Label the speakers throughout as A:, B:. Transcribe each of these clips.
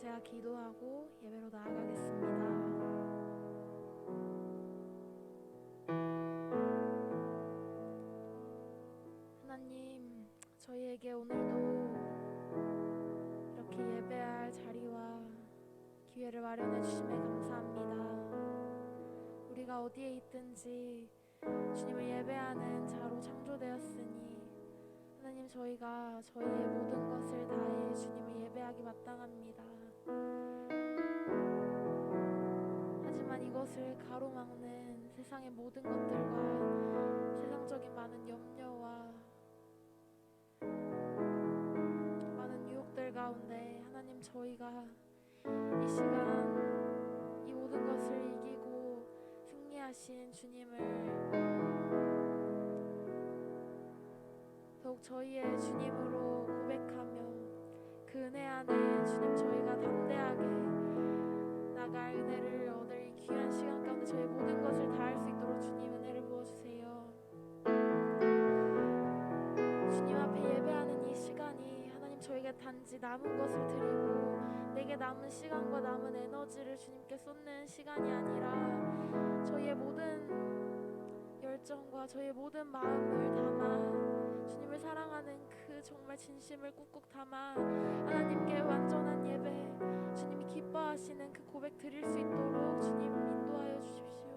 A: 제가 기도하고 예배로 나아가겠습니다. 하나님, 저희에게 오늘도 이렇게 예배할 자리와 기회를 마련해 주심에 감사합니다. 우리가 어디에 있든지 주님을 예배하는 자로 창조되었으니 하나님, 저희가 저희의 모든 것을 다해 주님을 예배하기 마땅합니다. 하지만 이것을 가로막는 세상의 모든 것들과 세상적인 많은 염려와 많은 유혹들 가운데 하나님, 저희가 이 시간 이 모든 것을 이기고 승리하신 주님을 더욱 저희의 주님으로 고백하며 그 은혜 안에 주님, 저희가 담대하게 나갈 은혜를 얻을 이 귀한 시간 가운데 저희 모든 것을 다할 수 있도록 주님 은혜를 부어주세요. 주님 앞에 예배하는 이 시간이 하나님, 저에게 단지 남은 것을 드리고 내게 남은 시간과 남은 에너지를 주님께 쏟는 시간이 아니라 저희의 모든 열정과 저희의 모든 마음을 담아 주님을 사랑하는 그 정말 진심을 꾹꾹 담아 하나님께 완전한 예배, 주님이 기뻐하시는 그 고백 드릴 수 있도록 주님 인도하여 주십시오.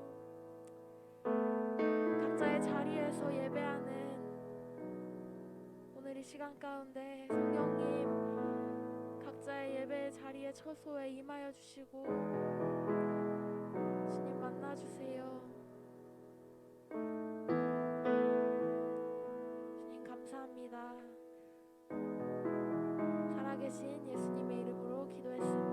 A: 각자의 자리에서 예배하는 오늘 이 시간 가운데 성령님, 각자의 예배의 자리에 처소에 임하여 주시고 주님 만나주세요. 주님 감사합니다. 살아계신 예수님의 이름으로 기도했습니다.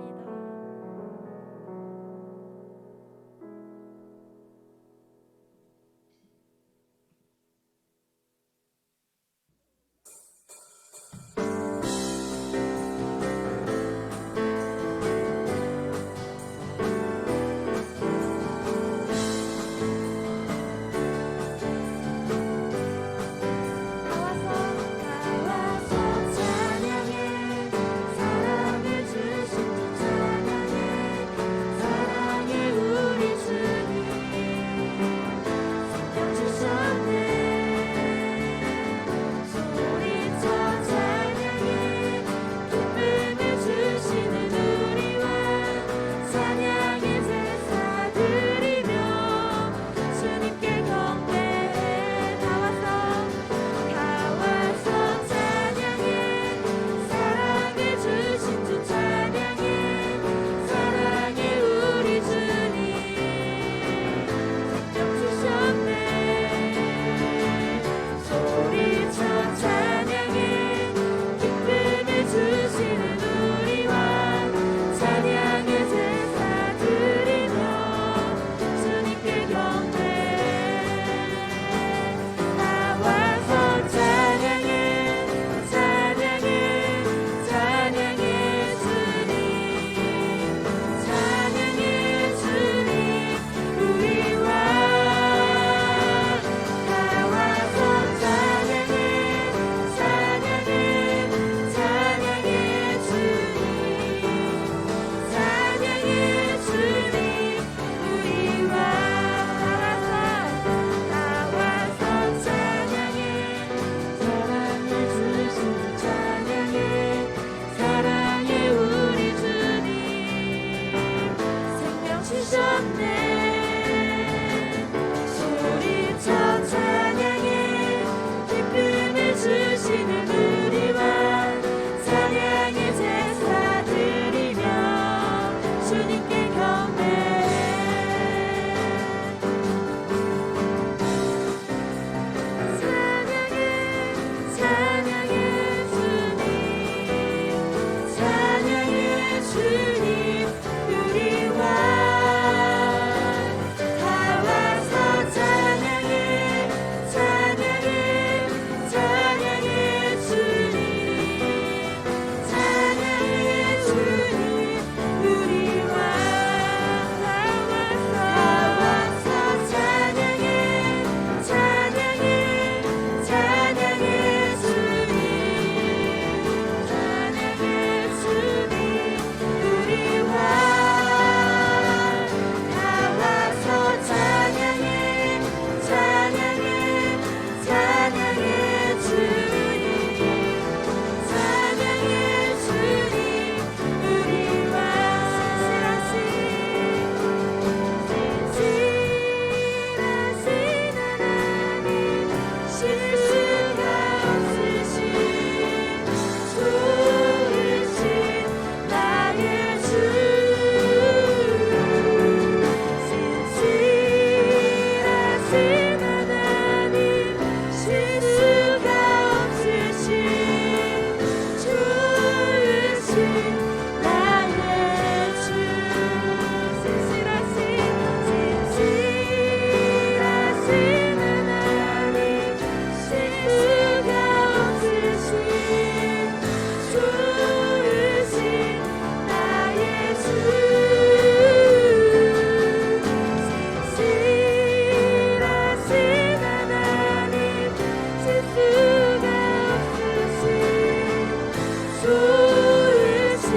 A: 주이신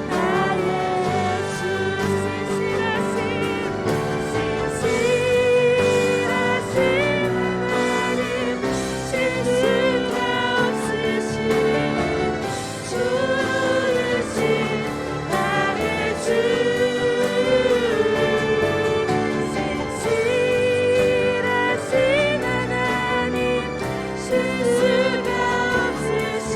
A: 나의 주 신실하신 하나님 실수가 없으신 주이신 나의 주 신실하신 하나님 실수가 없으신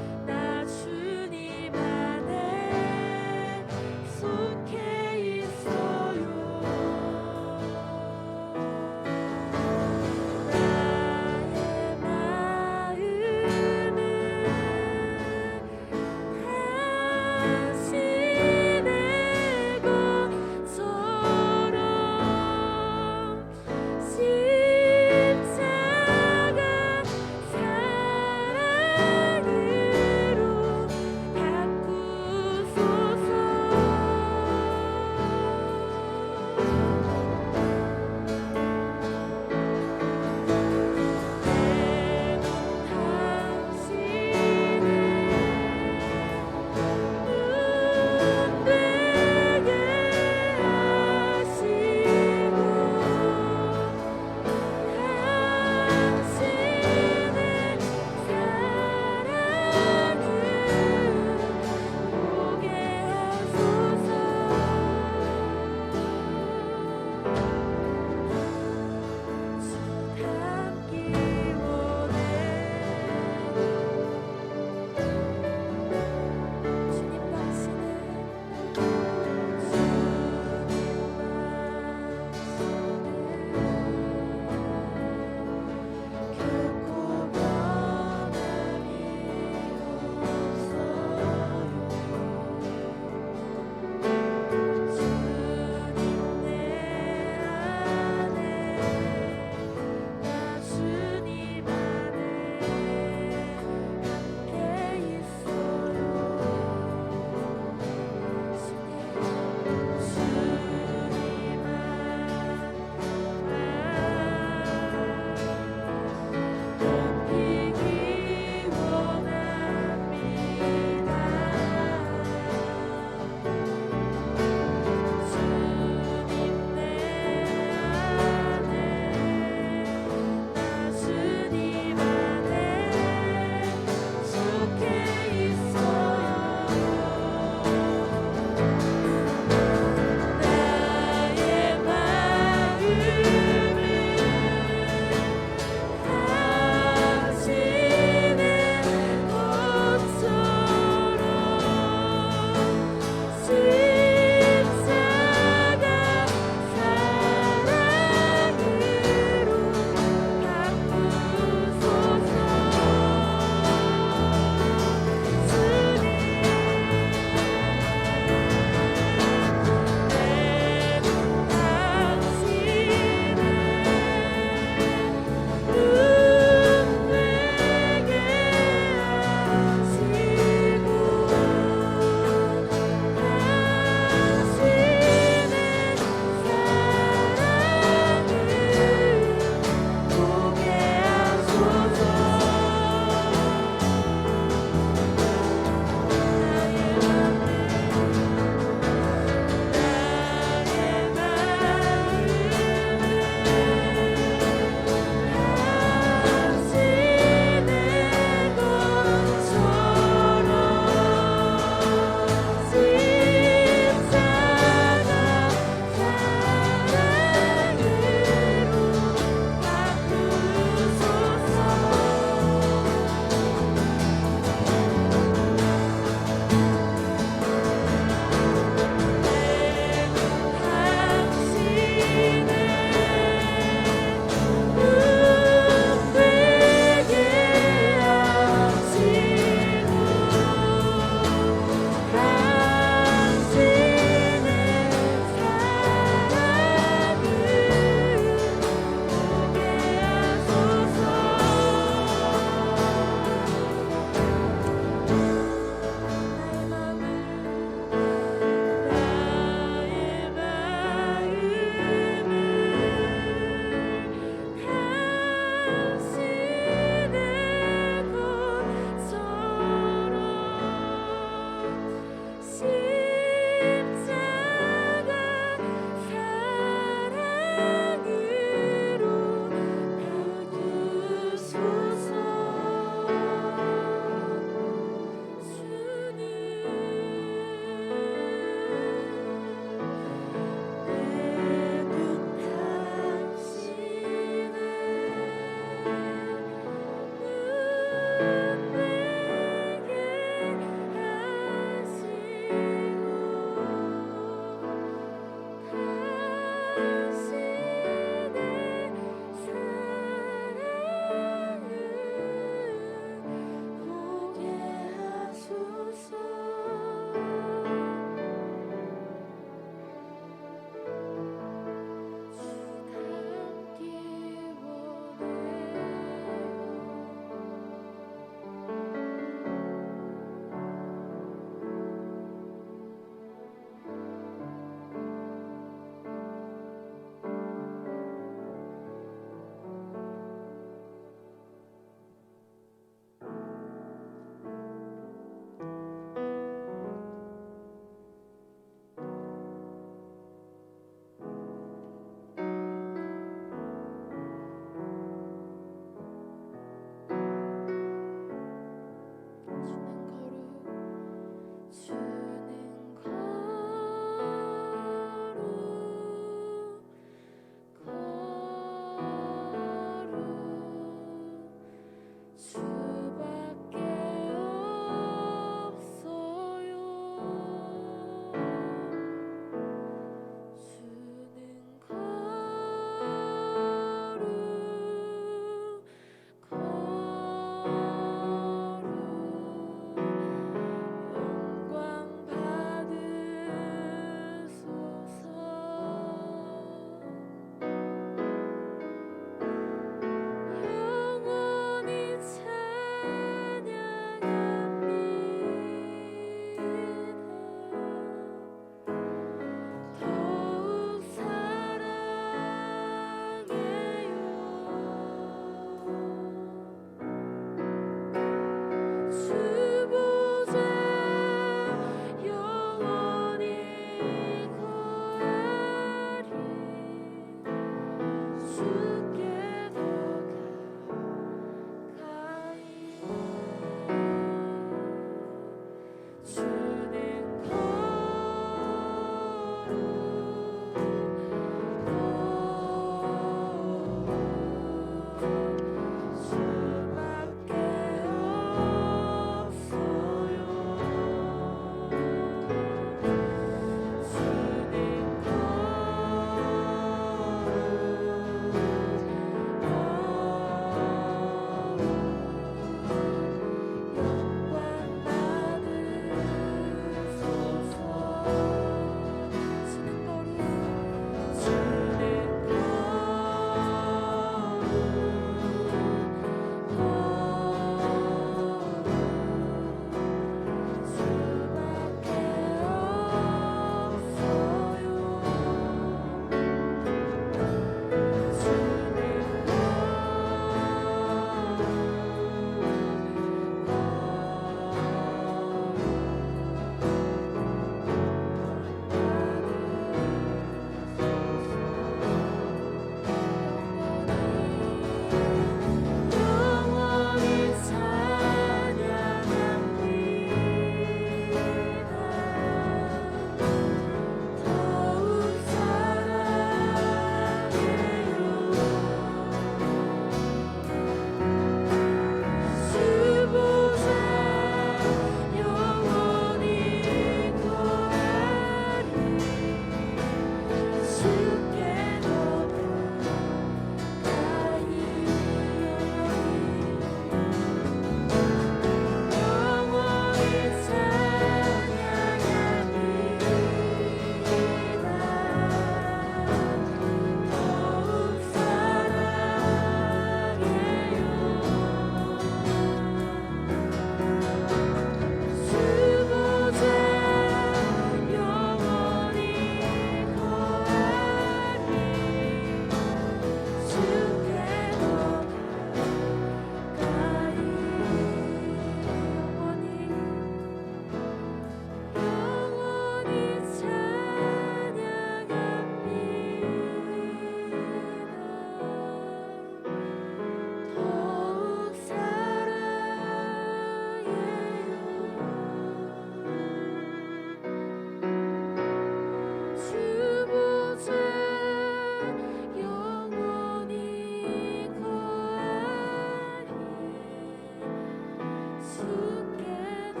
A: 주께 더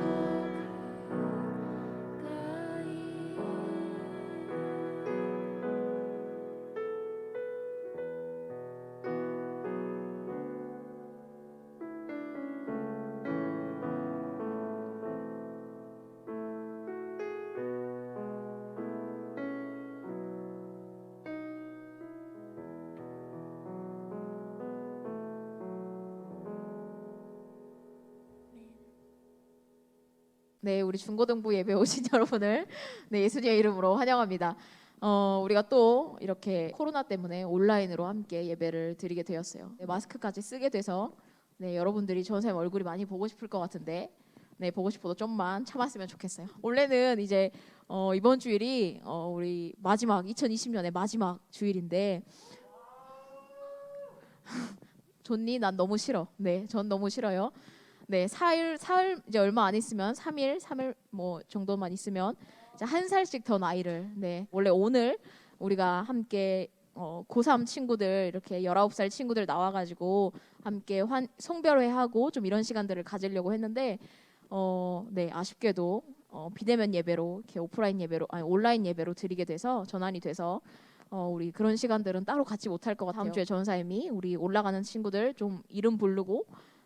A: 가까이
B: 네, 우리 중고등부 예배 오신 여러분을 네, 예수님의 이름으로 환영합니다. 우리가 또 이렇게 코로나 때문에 온라인으로 함께 예배를 드리게 되었어요. 네, 마스크까지 쓰게 돼서 네, 여러분들이 전사님 얼굴이 많이 보고 싶을 것 같은데 네, 보고 싶어도 좀만 참았으면 좋겠어요. 원래는 이제 이번 주일이 우리 마지막 2020년의 마지막 주일인데 좋니? 난 너무 싫어. 네, 전 너무 싫어요. 네, 사흘 이제 얼마 안 있으면 3일 뭐 정도만 있으면 이제 한 살씩 더 나이를 네, 원래 오늘 우리가 함께 고3 친구들 이렇게 19살 친구들 나와가지고 함께 송별회하고 좀 이런 시간들을 가지려고 했는데 네, 아쉽게도 비대면 예배로 이렇게 오프라인 예배로 아니 온라인 예배로 드리게 돼서 전환이 돼서 우리 그런 시간들은 따로 같이 못할 것 같아요. 다음 주에 전사님이 우리 올라가는 친구들 좀 이름 부르고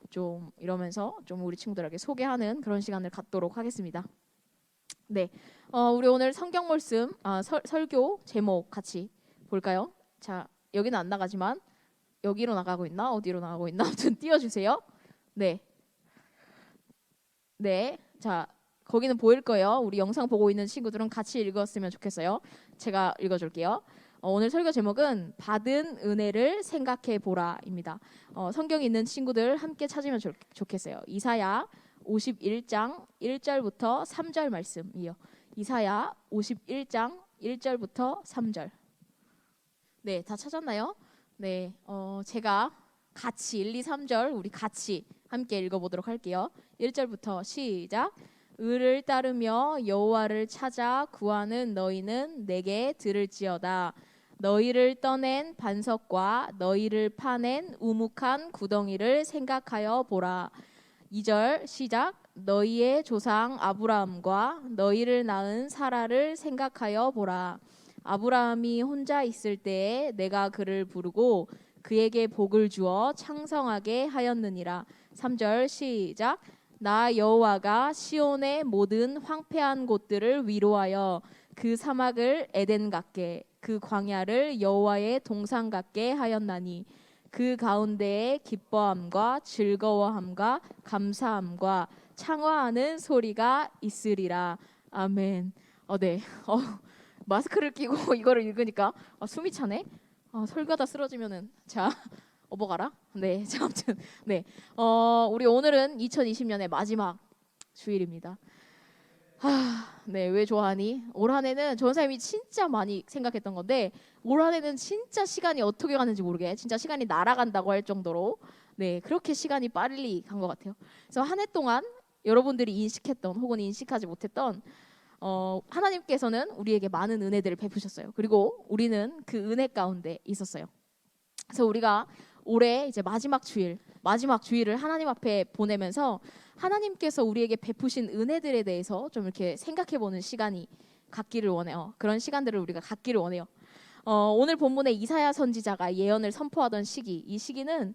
B: 좀 이러면서 좀 우리 친구들에게 소개하는 그런 시간을 갖도록 하겠습니다. 네, 우리 오늘 성경 말씀 설교 제목 같이 볼까요? 자, 여기는 안 나가지만 여기로 나가고 있나 어디로 나가고 있나 아무튼 띄워주세요. 네, 네, 자 거기는 보일 거예요. 우리 영상 보고 있는 친구들은 같이 읽었으면 좋겠어요. 제가 읽어줄게요. 오늘 설교 제목은 받은 은혜를 생각해 보라입니다. 성경 있는 친구들 함께 찾으면 좋겠어요. 이사야 51장 1절부터 3절 말씀이요. 이사야 51장 1절부터 3절. 네, 다 찾았나요? 네, 제가 같이 1, 2, 3절 우리 같이 함께 읽어보도록 할게요. 1절부터 시작. 의를 따르며 여호와를 찾아 구하는 너희는 내게 들을지어다. 너희를 떠낸 반석과 너희를 파낸 우묵한 구덩이를 생각하여 보라. 2절 시작. 너희의 조상 아브라함과 너희를 낳은 사라를 생각하여 보라. 아브라함이 혼자 있을 때에 내가 그를 부르고 그에게 복을 주어 창성하게 하였느니라. 3절 시작. 나 여호와가 시온의 모든 황폐한 곳들을 위로하여 그 사막을 에덴 같게 그 광야를 여호와의 동산 같게 하였나니 그 가운데에 기뻐함과 즐거워함과 감사함과 창화하는 소리가 있으리라. 아멘. 네. 마스크를 끼고 이거를 읽으니까 숨이 차네. 설교하다 쓰러지면은 자 업어가라. 네, 자, 아무튼 네, 우리 오늘은 2020년의 마지막 주일입니다. 네, 왜 좋아하니? 올 한해는 전사님이 진짜 많이 생각했던 건데 올 한해는 진짜 시간이 어떻게 가는지 모르게 진짜 시간이 날아간다고 할 정도로 네, 그렇게 시간이 빨리 간 것 같아요. 그래서 한 해 동안 여러분들이 인식했던 혹은 인식하지 못했던 하나님께서는 우리에게 많은 은혜들을 베푸셨어요. 그리고 우리는 그 은혜 가운데 있었어요. 그래서 우리가 올해 이제 마지막 주일을 하나님 앞에 보내면서 하나님께서 우리에게 베푸신 은혜들에 대해서 좀 이렇게 생각해보는 시간이 갖기를 원해요. 그런 시간들을 우리가 갖기를 원해요. 오늘 본문에 이사야 선지자가 예언을 선포하던 시기, 이 시기는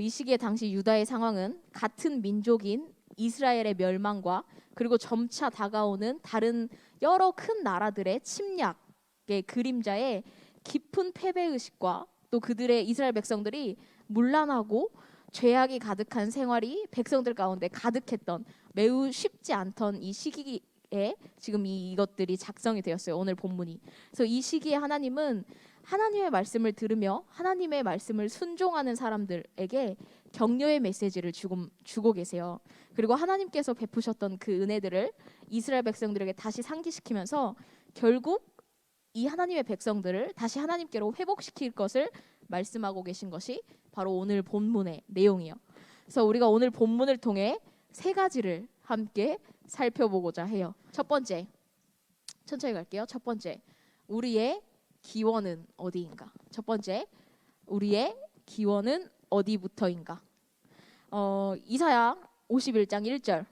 B: 이 시기에 당시 유다의 상황은 같은 민족인 이스라엘의 멸망과 그리고 점차 다가오는 다른 여러 큰 나라들의 침략의 그림자에 깊은 패배의식과 또 그들의 이스라엘 백성들이 문란하고 죄악이 가득한 생활이 백성들 가운데 가득했던 매우 쉽지 않던 이 시기에 지금 이것들이 작성이 되었어요. 오늘 본문이. 그래서 이 시기에 하나님은 하나님의 말씀을 들으며 하나님의 말씀을 순종하는 사람들에게 격려의 메시지를 주고 계세요. 그리고 하나님께서 베푸셨던 그 은혜들을 이스라엘 백성들에게 다시 상기시키면서 결국 이 하나님의 백성들을 다시 하나님께로 회복시킬 것을 말씀하고 계신 것이 바로 오늘 본문의 내용이에요. 그래서 우리가 오늘 본문을 통해 세 가지를 함께 살펴보고자 해요. 첫 번째, 천천히 갈게요. 첫 번째, 우리의 기원은 어디인가? 첫 번째, 우리의 기원은 어디부터인가? 이사야 51장 1절.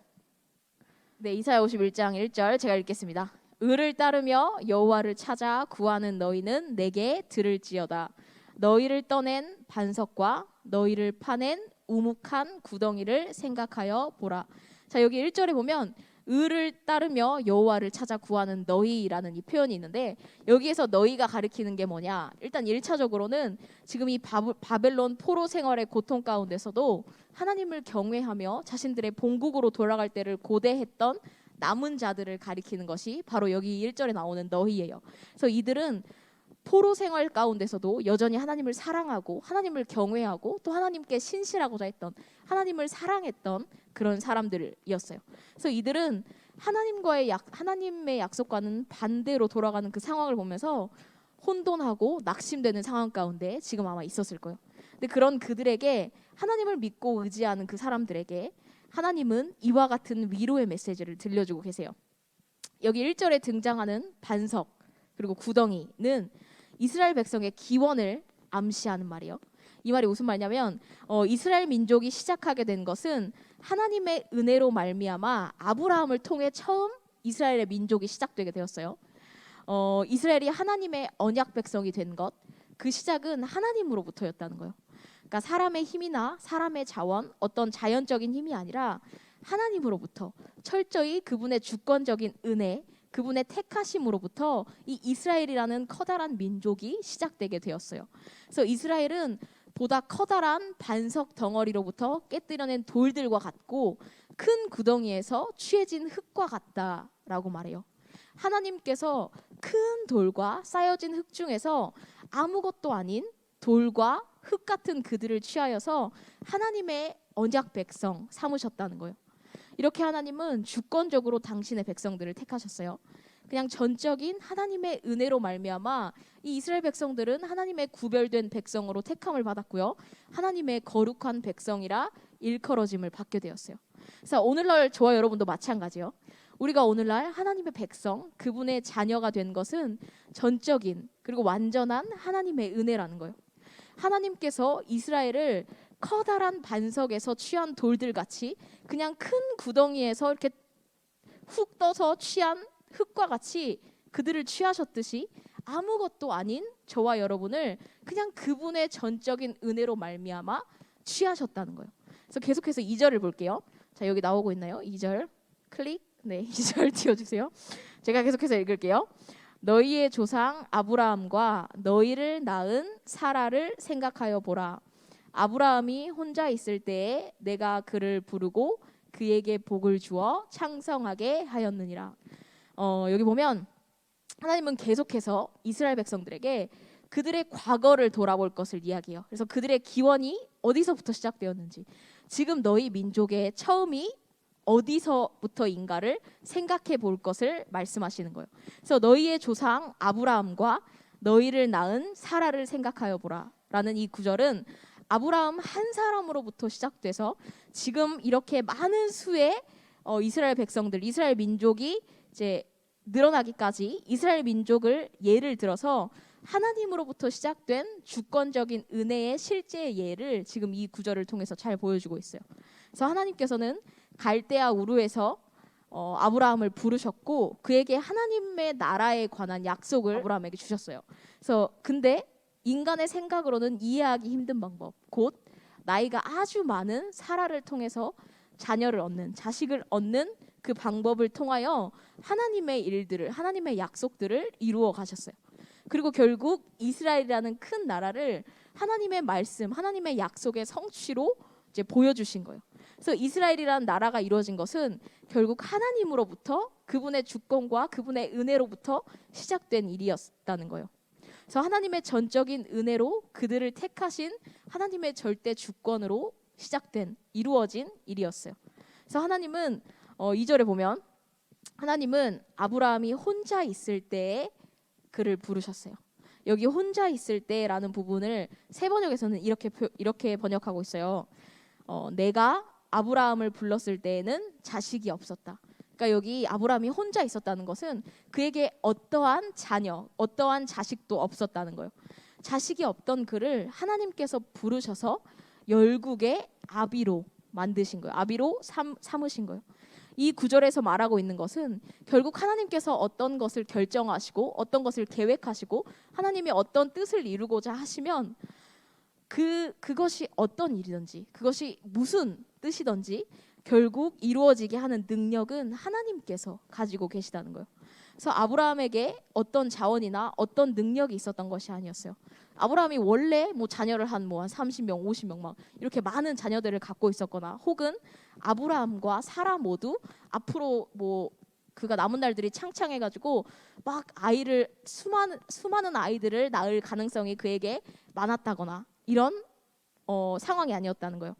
B: 네, 이사야 51장 1절 제가 읽겠습니다. 의를 따르며 여호와를 찾아 구하는 너희는 내게 들을지어다. 너희를 떠낸 반석과 너희를 파낸 우묵한 구덩이를 생각하여 보라. 자, 여기 1절에 보면 의를 따르며 여호와를 찾아 구하는 너희라는 이 표현이 있는데, 여기에서 너희가 가리키는 게 뭐냐? 일단 1차적으로는 지금 이 바벨론 포로 생활의 고통 가운데서도 하나님을 경외하며 자신들의 본국으로 돌아갈 때를 고대했던 남은 자들을 가리키는 것이 바로 여기 1절에 나오는 너희예요. 그래서 이들은 포로 생활 가운데서도 여전히 하나님을 사랑하고 하나님을 경외하고 또 하나님께 신실하고자 했던, 하나님을 사랑했던 그런 사람들이었어요. 그래서 이들은 하나님의 약속과는 반대로 돌아가는 그 상황을 보면서 혼돈하고 낙심되는 상황 가운데 지금 아마 있었을 거예요. 근데 그런 그들에게, 하나님을 믿고 의지하는 그 사람들에게 하나님은 이와 같은 위로의 메시지를 들려주고 계세요. 여기 1절에 등장하는 반석 그리고 구덩이는 이스라엘 백성의 기원을 암시하는 말이에요. 이 말이 무슨 말이냐면 이스라엘 민족이 시작하게 된 것은 하나님의 은혜로 말미암아 아브라함을 통해 처음 이스라엘의 민족이 시작되게 되었어요. 이스라엘이 하나님의 언약 백성이 된 것, 그 시작은 하나님으로부터였다는 거예요. 그러니까 사람의 힘이나 사람의 자원, 어떤 자연적인 힘이 아니라 하나님으로부터 철저히 그분의 주권적인 은혜, 그분의 택하심으로부터 이 이스라엘이라는 커다란 민족이 시작되게 되었어요. 그래서 이스라엘은 보다 커다란 반석 덩어리로부터 깨뜨려낸 돌들과 같고 큰 구덩이에서 취해진 흙과 같다라고 말해요. 하나님께서 큰 돌과 쌓여진 흙 중에서 아무것도 아닌 돌과 흙 같은 그들을 취하여서 하나님의 언약 백성 삼으셨다는 거예요. 이렇게 하나님은 주권적으로 당신의 백성들을 택하셨어요. 그냥 전적인 하나님의 은혜로 말미암아 이 이스라엘 백성들은 하나님의 구별된 백성으로 택함을 받았고요. 하나님의 거룩한 백성이라 일컬어짐을 받게 되었어요. 그래서 오늘날 저와 여러분도 마찬가지요. 우리가 오늘날 하나님의 백성, 그분의 자녀가 된 것은 전적인 그리고 완전한 하나님의 은혜라는 거예요. 하나님께서 이스라엘을 커다란 반석에서 취한 돌들 같이 그냥 큰 구덩이에서 이렇게 훅 떠서 취한 흙과 같이 그들을 취하셨듯이 아무것도 아닌 저와 여러분을 그냥 그분의 전적인 은혜로 말미암아 취하셨다는 거예요. 그래서 계속해서 2절을 볼게요. 자, 여기 나오고 있나요? 2절 클릭. 네, 2절 띄워주세요. 제가 계속해서 읽을게요. 너희의 조상 아브라함과 너희를 낳은 사라를 생각하여 보라. 아브라함이 혼자 있을 때에 내가 그를 부르고 그에게 복을 주어 창성하게 하였느니라. 여기 보면 하나님은 계속해서 이스라엘 백성들에게 그들의 과거를 돌아볼 것을 이야기해요. 그래서 그들의 기원이 어디서부터 시작되었는지, 지금 너희 민족의 처음이 어디서부터인가를 생각해 볼 것을 말씀하시는 거예요. 그래서 너희의 조상 아브라함과 너희를 낳은 사라를 생각하여 보라 라는 이 구절은 아브라함 한 사람으로부터 시작돼서 지금 이렇게 많은 수의 이스라엘 백성들, 이스라엘 민족이 이제 늘어나기까지 이스라엘 민족을 예를 들어서 하나님으로부터 시작된 주권적인 은혜의 실제 예를 지금 이 구절을 통해서 잘 보여주고 있어요. 그래서 하나님께서는 갈대아 우르에서 아브라함을 부르셨고 그에게 하나님의 나라에 관한 약속을 아브라함에게 주셨어요. 그래서 근데 인간의 생각으로는 이해하기 힘든 방법, 곧 나이가 아주 많은 사라를 통해서 자녀를 얻는, 자식을 얻는 그 방법을 통하여 하나님의 일들을, 하나님의 약속들을 이루어 가셨어요. 그리고 결국 이스라엘이라는 큰 나라를 하나님의 말씀, 하나님의 약속의 성취로 이제 보여주신 거예요. 그래서 이스라엘이라는 나라가 이루어진 것은 결국 하나님으로부터, 그분의 주권과 그분의 은혜로부터 시작된 일이었다는 거예요. 그래서 하나님의 전적인 은혜로 그들을 택하신 하나님의 절대 주권으로 시작된, 이루어진 일이었어요. 그래서 하나님은 2절에 보면 하나님은 아브라함이 혼자 있을 때에 그를 부르셨어요. 여기 혼자 있을 때라는 부분을 세번역에서는 이렇게 번역하고 있어요. 내가 아브라함을 불렀을 때에는 자식이 없었다. 그러니까 여기 아브라함이 혼자 있었다는 것은 그에게 어떠한 자녀, 어떠한 자식도 없었다는 거예요. 자식이 없던 그를 하나님께서 부르셔서 열국의 아비로, 만드신 거예요. 아비로 삼으신 거예요. 이 구절에서 말하고 있는 것은 결국 하나님께서 어떤 것을 결정하시고 어떤 것을 계획하시고 하나님이 어떤 뜻을 이루고자 하시면 그것이 어떤 일이든지 그것이 무슨 뜻이든지 결국 이루어지게 하는 능력은 하나님께서 가지고 계시다는 거예요. 그래서 아브라함에게 어떤 자원이나 어떤 능력이 있었던 것이 아니었어요. 아브라함이 원래 뭐 자녀를 한 30명, 50명 막 이렇게 많은 자녀들을 갖고 있었거나 혹은 아브라함과 사라 모두 앞으로 뭐 그가 남은 날들이 창창해가지고 막 아이를 수많은 아이들을 낳을 가능성이 그에게 많았다거나 이런 상황이 아니었다는 거예요.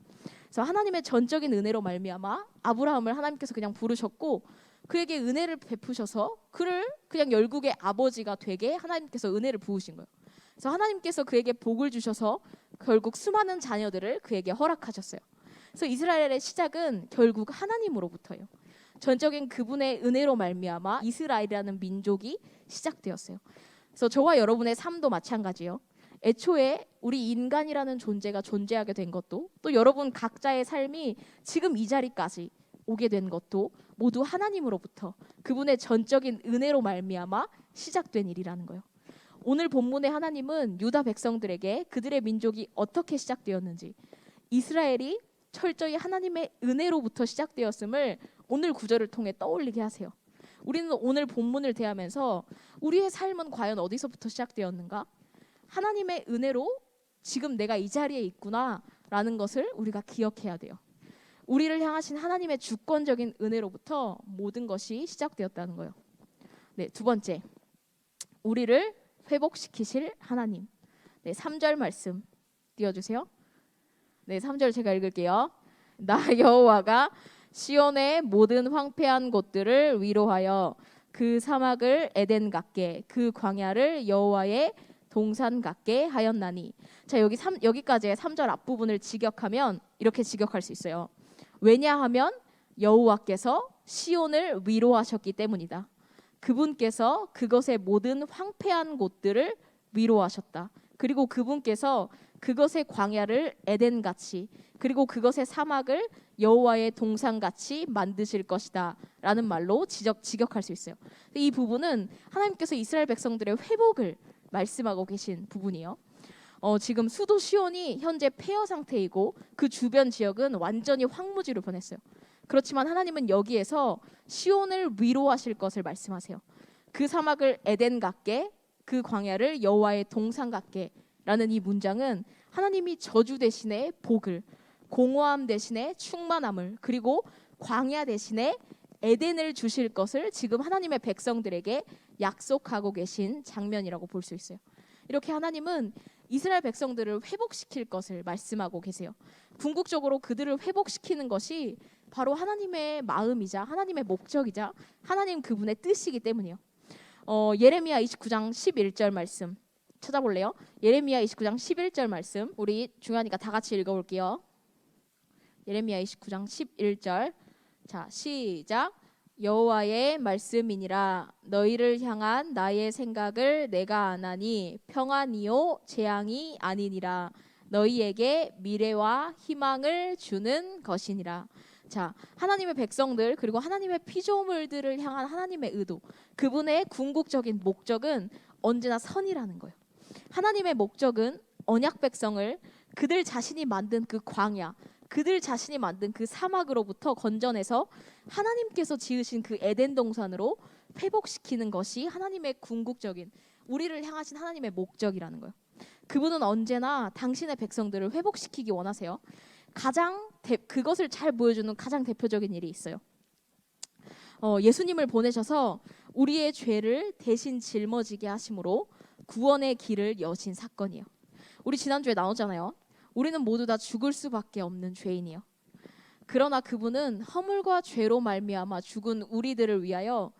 B: 그래서 하나님의 전적인 은혜로 말미암아 아브라함을 하나님께서 그냥 부르셨고 그에게 은혜를 베푸셔서 그를 그냥 열국의 아버지가 되게 하나님께서 은혜를 부으신 거예요. 그래서 하나님께서 그에게 복을 주셔서 결국 수많은 자녀들을 그에게 허락하셨어요. 그래서 이스라엘의 시작은 결국 하나님으로부터예요. 전적인 그분의 은혜로 말미암아 이스라엘이라는 민족이 시작되었어요. 그래서 저와 여러분의 삶도 마찬가지예요. 애초에 우리 인간이라는 존재가 존재하게 된 것도 또 여러분 각자의 삶이 지금 이 자리까지 오게 된 것도 모두 하나님으로부터 그분의 전적인 은혜로 말미암아 시작된 일이라는 거예요. 오늘 본문의 하나님은 유다 백성들에게 그들의 민족이 어떻게 시작되었는지 이스라엘이 철저히 하나님의 은혜로부터 시작되었음을 오늘 구절을 통해 떠올리게 하세요. 우리는 오늘 본문을 대하면서 우리의 삶은 과연 어디서부터 시작되었는가? 하나님의 은혜로 지금 내가 이 자리에 있구나라는 것을 우리가 기억해야 돼요. 우리를 향하신 하나님의 주권적인 은혜로부터 모든 것이 시작되었다는 거예요. 네, 두 번째, 우리를 회복시키실 하나님. 네, 3절 말씀 띄워주세요. 네, 3절 제가 읽을게요. 나 여호와가 시온의 모든 황폐한 곳들을 위로하여 그 사막을 에덴 같게 그 광야를 여호와의 동산 같게 하였나니. 자, 여기까지의 3절 앞부분을 직역하면 이렇게 직역할 수 있어요. 왜냐하면 여호와께서 시온을 위로하셨기 때문이다. 그분께서 그것의 모든 황폐한 곳들을 위로하셨다. 그리고 그분께서 그것의 광야를 에덴같이 그리고 그것의 사막을 여호와의 동산같이 만드실 것이다 라는 말로 직역할 수 있어요. 이 부분은 하나님께서 이스라엘 백성들의 회복을 말씀하고 계신 부분이에요. 지금 수도 시온이 현재 폐허 상태이고 그 주변 지역은 완전히 황무지로 변했어요. 그렇지만 하나님은 여기에서 시온을 위로하실 것을 말씀하세요. 그 사막을 에덴 같게 그 광야를 여호와의 동산 같게 라는 이 문장은 하나님이 저주 대신에 복을, 공허함 대신에 충만함을, 그리고 광야 대신에 에덴을 주실 것을 지금 하나님의 백성들에게 약속하고 계신 장면이라고 볼 수 있어요. 이렇게 하나님은 이스라엘 백성들을 회복시킬 것을 말씀하고 계세요. 궁극적으로 그들을 회복시키는 것이 바로 하나님의 마음이자 하나님의 목적이자 하나님 그분의 뜻이기 때문이에요. 예레미야 29장 11절 말씀 찾아볼래요? 예레미야 29장 11절 말씀 우리 중요하니까 다 같이 읽어볼게요. 예레미야 29장 11절 자 시작. 여호와의 말씀이니라 너희를 향한 나의 생각을 내가 아나니 평안이요 재앙이 아니니라 너희에게 미래와 희망을 주는 것이니라. 자, 하나님의 백성들 그리고 하나님의 피조물들을 향한 하나님의 의도, 그분의 궁극적인 목적은 언제나 선이라는 거예요. 하나님의 목적은 언약 백성을 그들 자신이 만든 그 광야, 그들 자신이 만든 그 사막으로부터 건져내서 하나님께서 지으신 그 에덴 동산으로 회복시키는 것이 하나님의 궁극적인 우리를 향하신 하나님의 목적이라는 거예요. 그분은 언제나 당신의 백성들을 회복시키기 원하세요. 그것을 잘 보여주는 가장 대표적인 일이 있어요. 예수님을 보내셔서 우리의 죄를 대신 짊어지게 하심으로 구원의 길을 여신 사건이에요. 우리 지난주에 나오잖아요. 우리는 모두 다 죽을 수밖에 없는 죄인이요. 그러나 그분은 허물과 죄로 말미암아 죽은 우리들을 위하여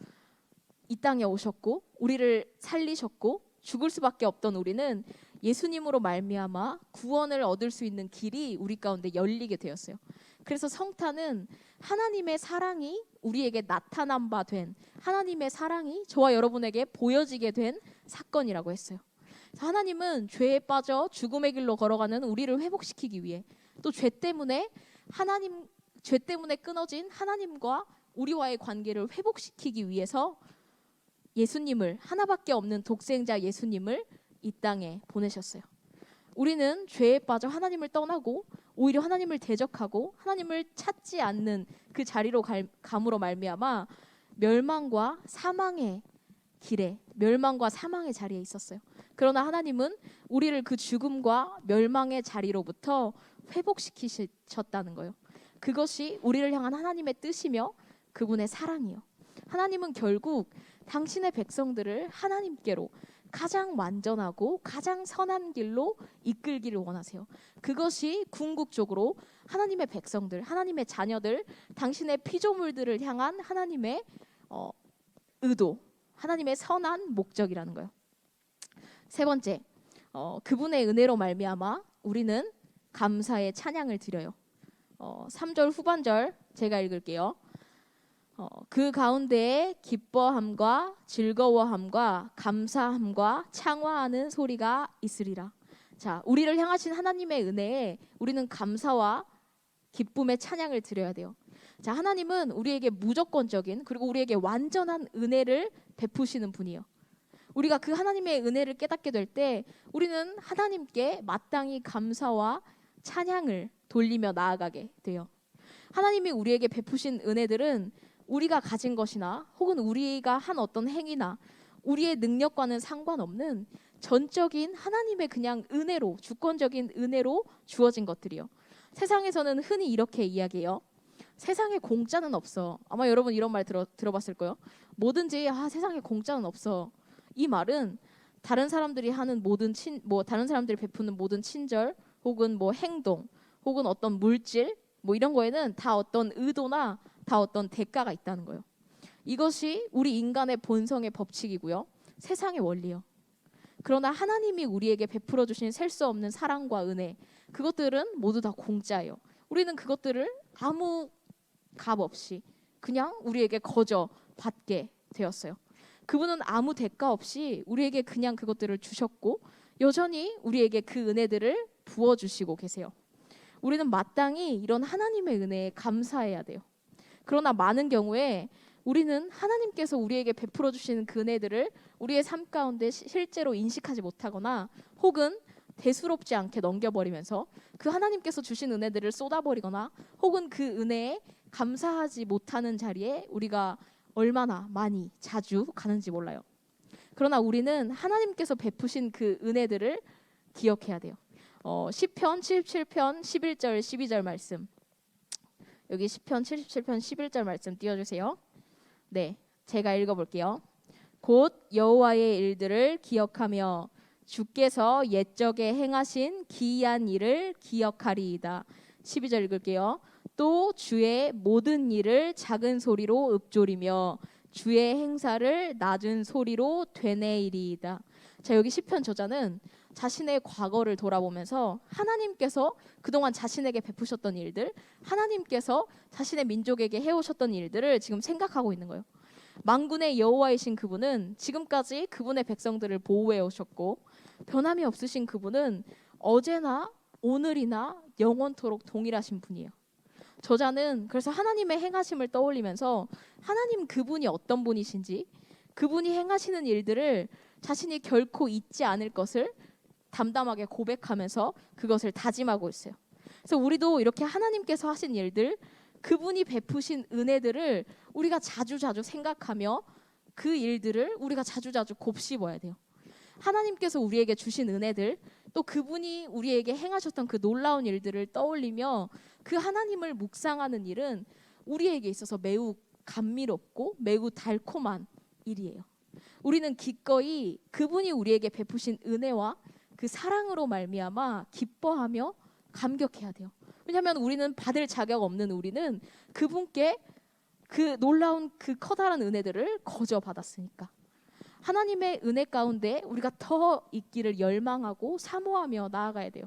B: 이 땅에 오셨고 우리를 살리셨고 죽을 수밖에 없던 우리는 예수님으로 말미암아 구원을 얻을 수 있는 길이 우리 가운데 열리게 되었어요. 그래서 성탄은 하나님의 사랑이 우리에게 나타난 바 된 하나님의 사랑이 저와 여러분에게 보여지게 된 사건이라고 했어요. 하나님은 죄에 빠져 죽음의 길로 걸어가는 우리를 회복시키기 위해 또 죄 때문에 하나님 죄 때문에 끊어진 하나님과 우리와의 관계를 회복시키기 위해서 예수님을 하나밖에 없는 독생자 예수님을 이 땅에 보내셨어요. 우리는 죄에 빠져 하나님을 떠나고 오히려 하나님을 대적하고 하나님을 찾지 않는 그 자리로 감으로 말미암아 멸망과 사망의 길에 멸망과 사망의 자리에 있었어요. 그러나 하나님은 우리를 그 죽음과 멸망의 자리로부터 회복시키셨다는 거예요. 그것이 우리를 향한 하나님의 뜻이며 그분의 사랑이요. 하나님은 결국 당신의 백성들을 하나님께로 가장 완전하고 가장 선한 길로 이끌기를 원하세요. 그것이 궁극적으로 하나님의 백성들, 하나님의 자녀들, 당신의 피조물들을 향한 하나님의 의도, 하나님의 선한 목적이라는 거예요. 세 번째, 그분의 은혜로 말미암아 우리는 감사의 찬양을 드려요. 3절 후반절 제가 읽을게요. 그 가운데에 기뻐함과 즐거워함과 감사함과 창화하는 소리가 있으리라. 자, 우리를 향하신 하나님의 은혜에 우리는 감사와 기쁨의 찬양을 드려야 돼요. 자, 하나님은 우리에게 무조건적인 그리고 우리에게 완전한 은혜를 베푸시는 분이에요. 우리가 그 하나님의 은혜를 깨닫게 될 때 우리는 하나님께 마땅히 감사와 찬양을 돌리며 나아가게 돼요. 하나님이 우리에게 베푸신 은혜들은 우리가 가진 것이나 혹은 우리가 한 어떤 행위나 우리의 능력과는 상관없는 전적인 하나님의 그냥 은혜로, 주권적인 은혜로 주어진 것들이요. 세상에서는 흔히 이렇게 이야기해요. 세상에 공짜는 없어. 아마 여러분 이런 말 들어봤을 거예요. 뭐든지 세상에 공짜는 없어. 이 말은 다른 사람들이 하는 다른 사람들이 베푸는 모든 친절 혹은 행동 혹은 어떤 물질 이런 거에는 다 어떤 의도나 다 어떤 대가가 있다는 거예요. 이것이 우리 인간의 본성의 법칙이고요. 세상의 원리요. 그러나 하나님이 우리에게 베풀어 주신 셀 수 없는 사랑과 은혜, 그것들은 모두 다 공짜예요. 우리는 그것들을 아무 값 없이 그냥 우리에게 거저 받게 되었어요. 그분은 아무 대가 없이 우리에게 그냥 그것들을 주셨고 여전히 우리에게 그 은혜들을 부어주시고 계세요. 우리는 마땅히 이런 하나님의 은혜에 감사해야 돼요. 그러나 많은 경우에 우리는 하나님께서 우리에게 베풀어 주시는 그 은혜들을 우리의 삶 가운데 실제로 인식하지 못하거나 혹은 대수롭지 않게 넘겨버리면서 그 하나님께서 주신 은혜들을 쏟아버리거나 혹은 그 은혜에 감사하지 못하는 자리에 우리가 얼마나 많이 자주 가는지 몰라요. 그러나 우리는 하나님께서 베푸신 그 은혜들을 기억해야 돼요. 시편 77편 11절 12절 말씀, 여기 시편 77편 11절 말씀 띄워주세요. 네, 제가 읽어볼게요. 곧 여호와의 일들을 기억하며 주께서 옛적에 행하신 기이한 일을 기억하리이다. 12절 읽을게요. 또 주의 모든 일을 작은 소리로 읊조리며 주의 행사를 낮은 소리로 되뇌이리이다. 자, 여기 시편 저자는 자신의 과거를 돌아보면서 하나님께서 그동안 자신에게 베푸셨던 일들, 하나님께서 자신의 민족에게 해오셨던 일들을 지금 생각하고 있는 거예요. 만군의 여호와이신 그분은 지금까지 그분의 백성들을 보호해 오셨고 변함이 없으신 그분은 어제나 오늘이나 영원토록 동일하신 분이에요. 저자는 그래서 하나님의 행하심을 떠올리면서 하나님 그분이 어떤 분이신지, 그분이 행하시는 일들을 자신이 결코 잊지 않을 것을 담담하게 고백하면서 그것을 다짐하고 있어요. 그래서 우리도 이렇게 하나님께서 하신 일들, 그분이 베푸신 은혜들을 우리가 자주자주 생각하며 그 일들을 우리가 자주자주 곱씹어야 돼요. 하나님께서 우리에게 주신 은혜들, 또 그분이 우리에게 행하셨던 그 놀라운 일들을 떠올리며 그 하나님을 묵상하는 일은 우리에게 있어서 매우 감미롭고 매우 달콤한 일이에요. 우리는 기꺼이 그분이 우리에게 베푸신 은혜와 그 사랑으로 말미암아 기뻐하며 감격해야 돼요. 왜냐하면 우리는 받을 자격 없는 우리는 그분께 그 놀라운 그 커다란 은혜들을 거저 받았으니까. 하나님의 은혜 가운데 우리가 더 있기를 열망하고 사모하며 나아가야 돼요.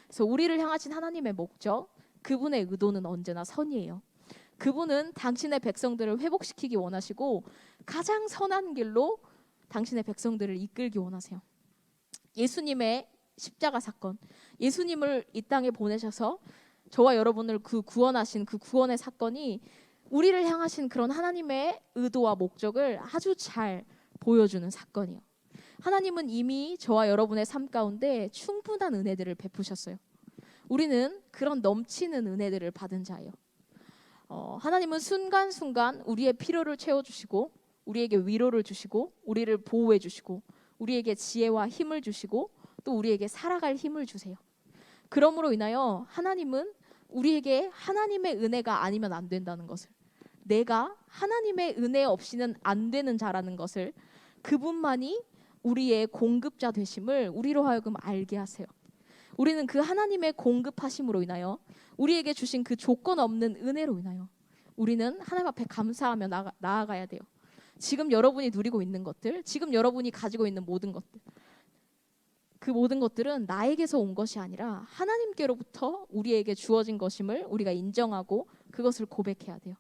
B: 그래서 우리를 향하신 하나님의 목적, 그분의 의도는 언제나 선이에요. 그분은 당신의 백성들을 회복시키기 원하시고 가장 선한 길로 당신의 백성들을 이끌기 원하세요. 예수님의 십자가 사건, 예수님을 이 땅에 보내셔서 저와 여러분을 그 구원하신 그 구원의 사건이 우리를 향하신 그런 하나님의 의도와 목적을 아주 잘 보여주는 사건이에요. 하나님은 이미 저와 여러분의 삶 가운데 충분한 은혜들을 베푸셨어요. 우리는 그런 넘치는 은혜들을 받은 자예요. 하나님은 순간순간 우리의 필요를 채워주시고, 우리에게 위로를 주시고, 우리를 보호해 주시고, 우리에게 지혜와 힘을 주시고, 또 우리에게 살아갈 힘을 주세요. 그러므로 인하여 하나님은 우리에게 하나님의 은혜가 아니면 안 된다는 것을, 내가 하나님의 은혜 없이는 안 되는 자라는 것을, 그분만이 우리의 공급자 되심을 우리로 하여금 알게 하세요. 우리는 그 하나님의 공급하심으로 인하여, 우리에게 주신 그 조건 없는 은혜로 인하여 우리는 하나님 앞에 감사하며 나아가야 돼요. 지금 여러분이 누리고 있는 것들, 지금 여러분이 가지고 있는 모든 것들, 그 모든 것들은 나에게서 온 것이 아니라 하나님께로부터 우리에게 주어진 것임을 우리가 인정하고 그것을 고백해야 돼요.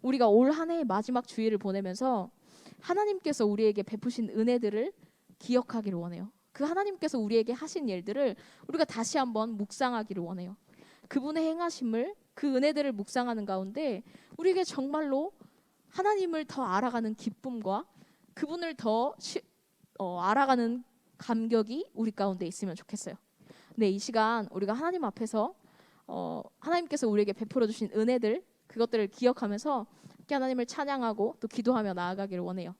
B: 우리가 올 한 해의 마지막 주일을 보내면서 하나님께서 우리에게 베푸신 은혜들을 기억하기를 원해요. 그 하나님께서 우리에게 하신 일들을 우리가 다시 한번 묵상하기를 원해요. 그분의 행하심을, 그 은혜들을 묵상하는 가운데 우리에게 정말로 하나님을 더 알아가는 기쁨과 그분을 더 알아가는 감격이 우리 가운데 있으면 좋겠어요. 네, 이 시간 우리가 하나님 앞에서 하나님께서 우리에게 베풀어 주신 은혜들, 그것들을 기억하면서 함께 하나님을 찬양하고 또 기도하며 나아가기를 원해요.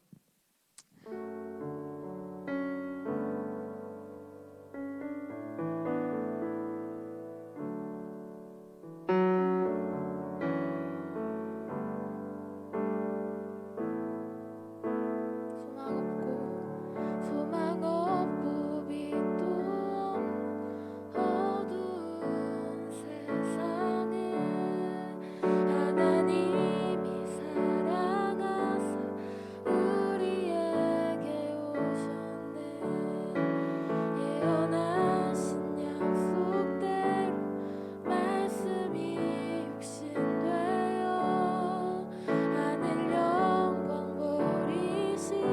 A: 소망 없고 빛도 없는 어두운 세상에 하나님이 사랑하사 우리에게 오셨네. 예언하신 약속대로 말씀이 육신되어 하늘 영광 버리시고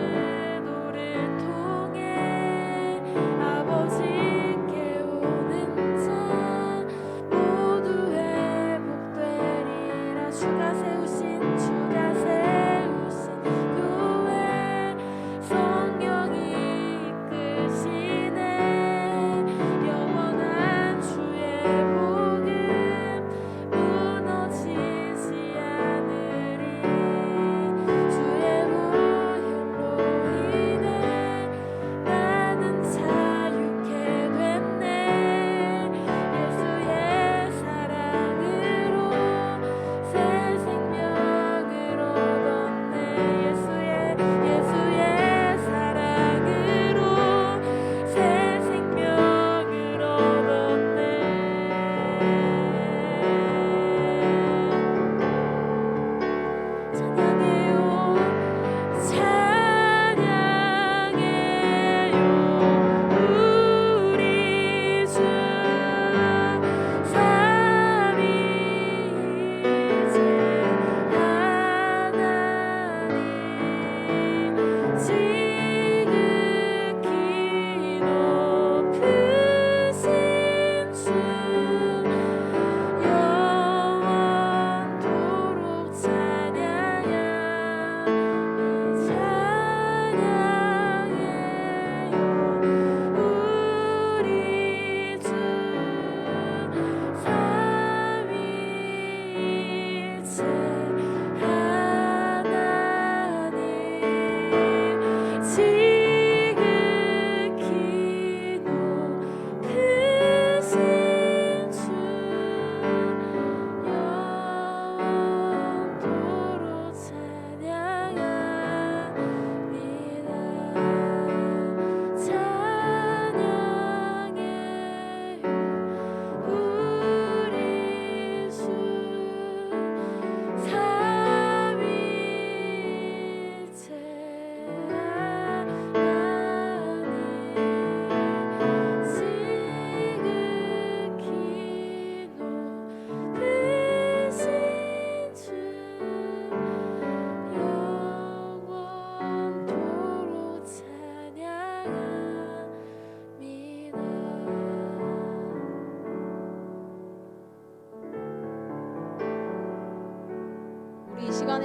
A: 그리스도를 통해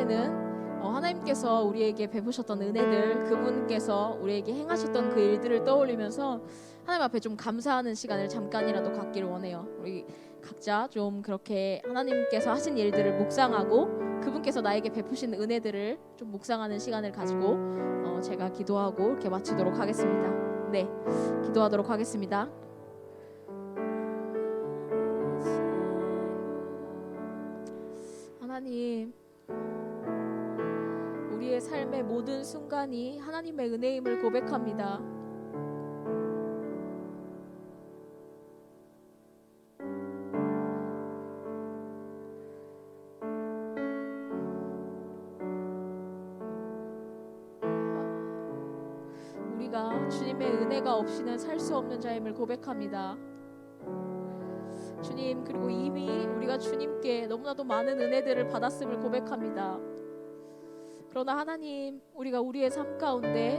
B: 이번에는 하나님께서 우리에게 베푸셨던 은혜들, 그분께서 우리에게 행하셨던 그 일들을 떠올리면서 하나님 앞에 좀 감사하는 시간을 잠깐이라도 갖기를 원해요. 우리 각자 좀 그렇게 하나님께서 하신 일들을 묵상하고 그분께서 나에게 베푸신 은혜들을 좀 묵상하는 시간을 가지고 제가 기도하고 이렇게 마치도록 하겠습니다. 네, 기도하도록 하겠습니다. 하나님, 우리의 삶의 모든 순간이 하나님의 은혜임을 고백합니다. 우리가 주님의 은혜가 없이는 살 수 없는 자임을 고백합니다. 주님, 그리고 이미 우리가 주님께 너무나도 많은 은혜들을 받았음을 고백합니다. 그러나 하나님, 우리가 우리의 삶 가운데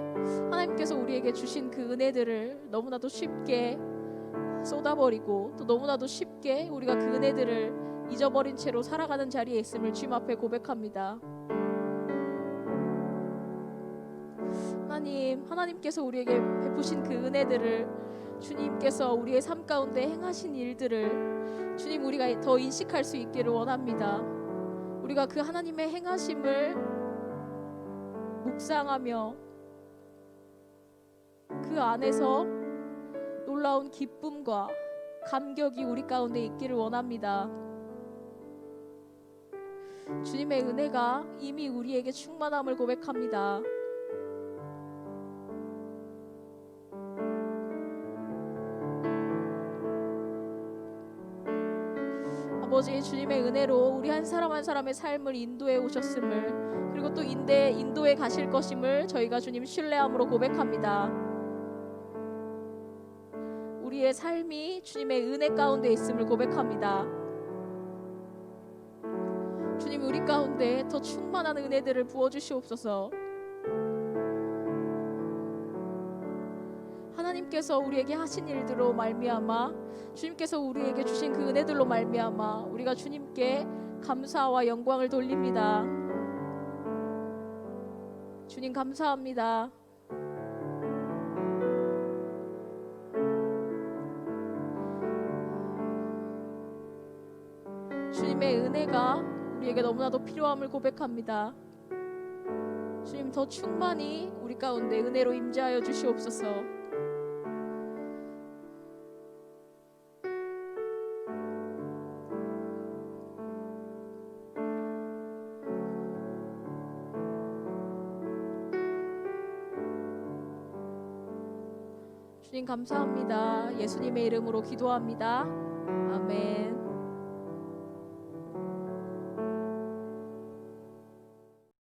B: 하나님께서 우리에게 주신 그 은혜들을 너무나도 쉽게 쏟아버리고 또 너무나도 쉽게 우리가 그 은혜들을 잊어버린 채로 살아가는 자리에 있음을 주님 앞에 고백합니다. 하나님, 하나님께서 우리에게 베푸신 그 은혜들을, 주님께서 우리의 삶 가운데 행하신 일들을 주님, 우리가 더 인식할 수 있기를 원합니다. 우리가 그 하나님의 행하심을 묵상하며 그 안에서 놀라운 기쁨과 감격이 우리 가운데 있기를 원합니다. 주님의 은혜가 이미 우리에게 충만함을 고백합니다. 아버지, 주님의 은혜로 우리 한 사람 한 사람의 삶을 인도해 오셨음을, 그리고 또 인도해 가실 것임을 저희가 주님 신뢰함으로 고백합니다. 우리의 삶이 주님의 은혜 가운데 있음을 고백합니다. 주님, 우리 가운데 더 충만한 은혜들을 부어주시옵소서. 하나님께서 우리에게 하신 일들로 말미암아, 주님께서 우리에게 주신 그 은혜들로 말미암아 우리가 주님께 감사와 영광을 돌립니다. 주님, 감사합니다. 주님의 은혜가 우리에게 너무나도 필요함을 고백합니다. 주님, 더 충만히 우리 가운데 은혜로 임재하여 주시옵소서. 주님, 감사합니다. 예수님의 이름으로 기도합니다. 아멘.